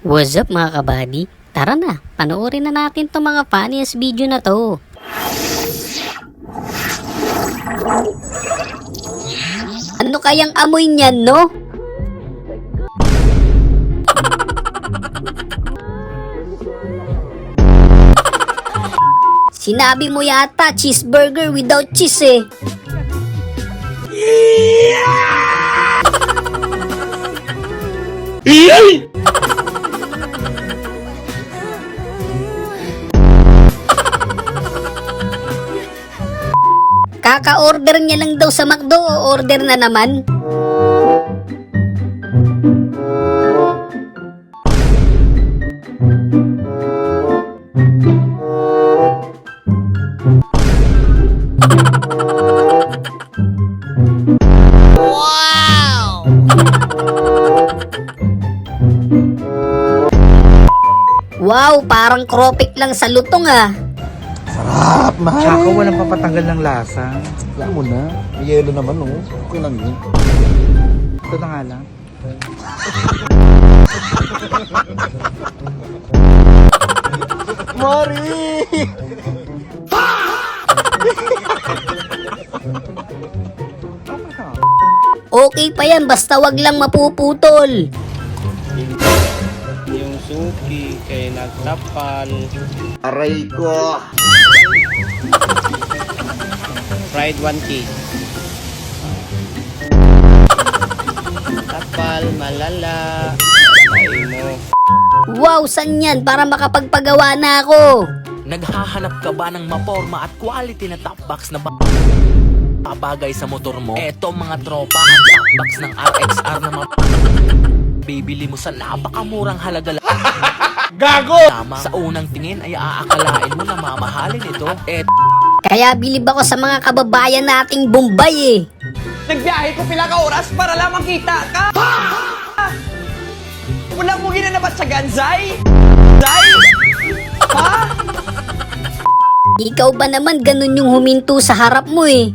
What's up mga kabady? Tara na, panoorin na natin tong mga funniest video na to. Ano kayang amoy niyan, no? Sinabi mo yata cheeseburger without cheese eh. Kaka-order niya lang daw sa McDo o order na naman? Wow! Wow, parang kropik lang sa lutong ah. Sarap, mahal. Tsaka walang papatanggal ng lasa. Kaya mo na. May yelo naman, oh. Okay lang yun. Ito na nga lang. Mari! Okay pa yan, basta wag lang mapuputol. Yung suki kay nagtapal. Aray ko! Fried 1K. Tapal, malala. Ay mo. Wow, san yan? Para makapagpagawa na ako. Naghahanap ka ba ng maporma at quality na top box na babagay sa motor mo? Eto mga tropa, ang top box ng RXR na bibili mo sa napakamurang halaga lang. Gago! Tama, sa unang tingin ay aakalain mo na mamahalin ito. At Kaya bilib ako sa mga kababayan nating Bombay eh. Nagbiyahe ko pila ka oras para lang makita ka. Wala mo ginanabat sa Ganzay? Zay? Ha? Ikaw ba naman ganun yung huminto sa harap mo eh?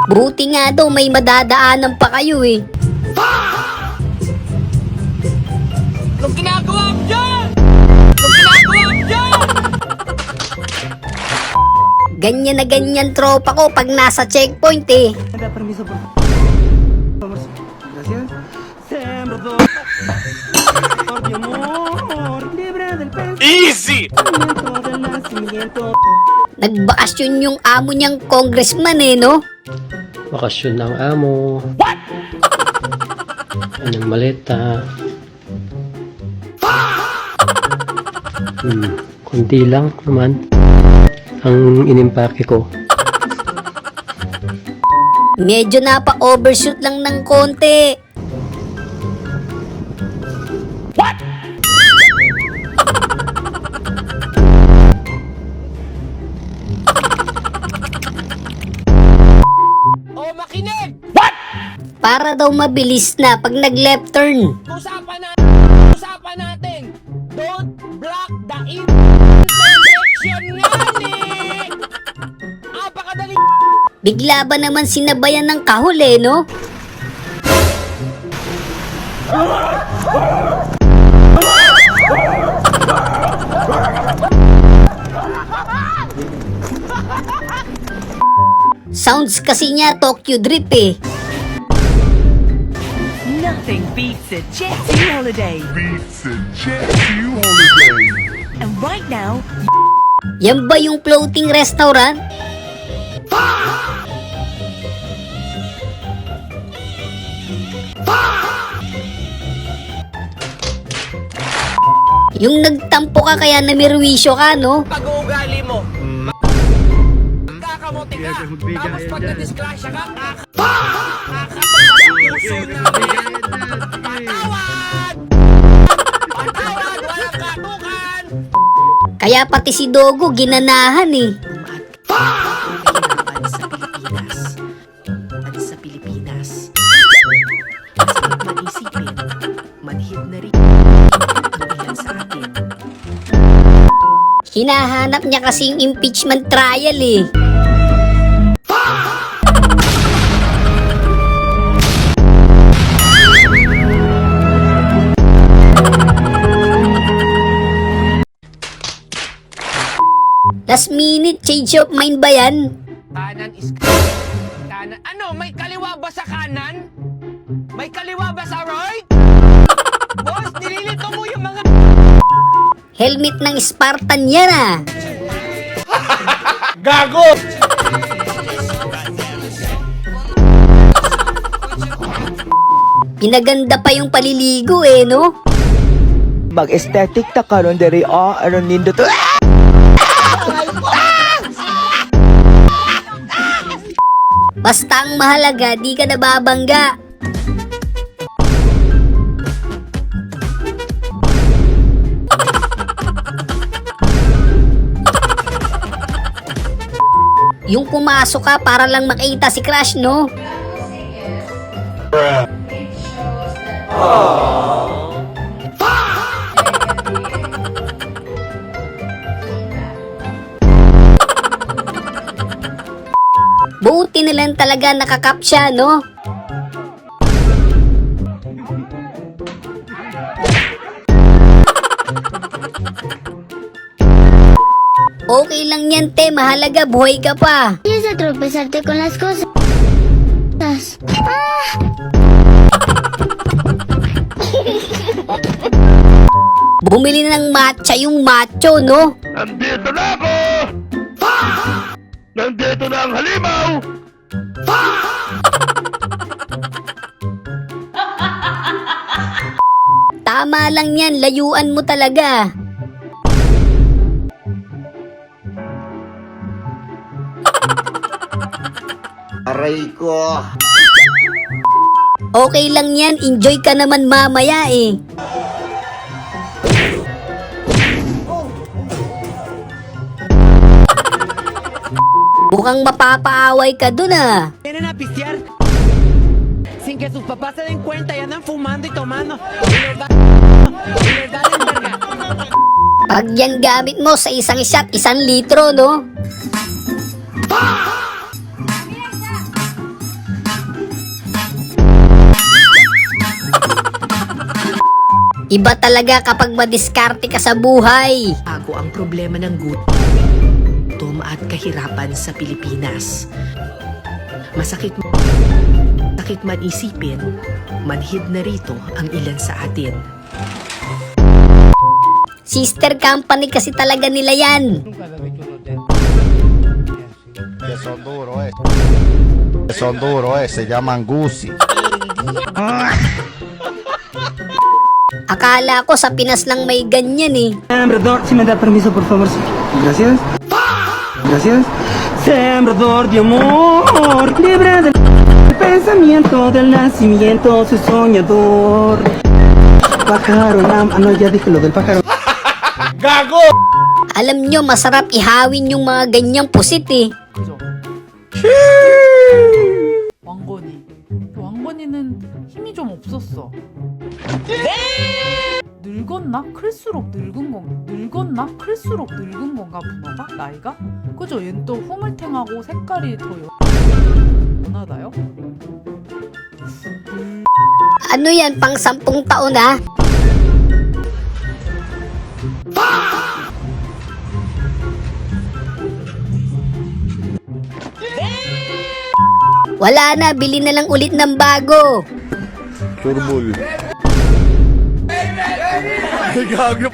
Buti nga daw may madadaanan pa kayo eh. Anong ginagawa mo dyan? Anong ginagawa mo dyan? Ganyan na ganyan tropa ko pag nasa checkpoint eh. easy! Nagbakasyon yung amo niyang congressman eh, no? Bakasyon ng amo. What? Kanyang maleta. Kunti lang naman ang inimpake ko. Medyo napa-overshoot lang ng konti. Oh, makinig! Para daw mabilis na pag nag-left turn. Usapan natin! Don't block the intersection nga ni! Apakadali! Bigla ba naman sinabayan ng kahul eh, no? Sounds kasi niya Tokyo Drift eh. Nothing beats a jet to holiday. And right now, Yan ba yung floating restaurant? Yung nagtampo ka kaya namirwisyo ka, no? Pag-uugali mo! Kakamote ka! Tapos pag na-disgrasya ka, puso namin! Patawad! Patawad! Walang katukan! Kaya pati si Dogo ginanahan eh. sa Pilipinas. Manhid na rin. Bilang sa atin. Hinahanap niya kasi yung impeachment trial eh. Last minute change of mind ba yan? Kanan is kanan. Ano? May kaliwa ba sa kanan? May kaliwa ba sa right? Boss, nililito mo yung mga... Helmet ng Spartan yan ah. Gago! Pinaganda pa yung paliligo eh, no? Mag-aesthetic ta karon diri aron nindo to. Basta ang mahalaga, di ka nababangga. Yung pumasok ka para lang makita si Crush, no? Buti na lang talaga nakakap siya, no? Okay lang yan, te. Mahalaga, buhay ka pa. Empieza a tropezarte con las cosas. Bumili ng matcha yung macho, no? Nandito na ako! Nandito na ang halimaw! Tama lang yan, layuan mo talaga. Aray ko! Okay lang yan, enjoy ka naman mamaya eh. Mukhang mapapaaway ka dun ah. Vienen a pistear sin que sus papás se den cuenta y andan fumando y tomando. Y les valen verga. Pag yan gamit mo sa isang shot, 1 litro, no? Iba talaga kapag madiskarte ka sa buhay. Bago ang problema ng gutom at kahirapan sa Pilipinas. Masakit man isipin, manhid na rito ang ilan sa atin. Sister company kasi talaga nila yan. Son duro se llaman Gucci. Akala ko sa Pinas lang may ganyan eh. Sembrador, si me da permiso por favor. Gracias. Gracias. Sembrador de amor, libre del pensamiento del nacimiento, soy soñador. Pájaro, ano ya dije lo del pájaro. Gago! Alam nyo, masarap ihawin yung mga ganyang pusit eh. 왕건이. 왕건이는 힘이 좀 없었어. 늙었나? 클수록 늙었나? 클수록 늙은 건가 문어가? 나이가? 그죠? 얘는 또 흐물탱하고 색깔이 더 연하다요? Ano yan, pang 10 taon ah? Wala na, bili na lang ulit ng bago. Turbol. Gago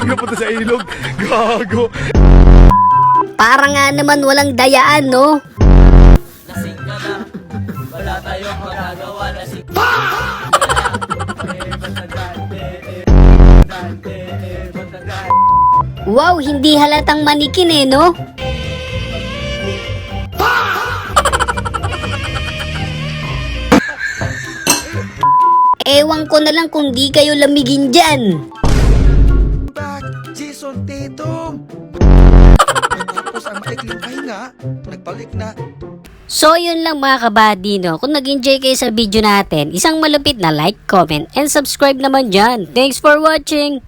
na punta sa ilog! Gago! Para nga naman walang dayaan, no? Wow, hindi halatang manikin eh, no? Ewan ko na lang kung di kayo lamigin dyan. Back, Jason Tatum. Tapos ang maikling pahinga, nagbalik na. So yun lang mga kabady, no? Kung nag-enjoy kayo sa video natin, isang malupit na like, comment, and subscribe naman dyan. Thanks for watching!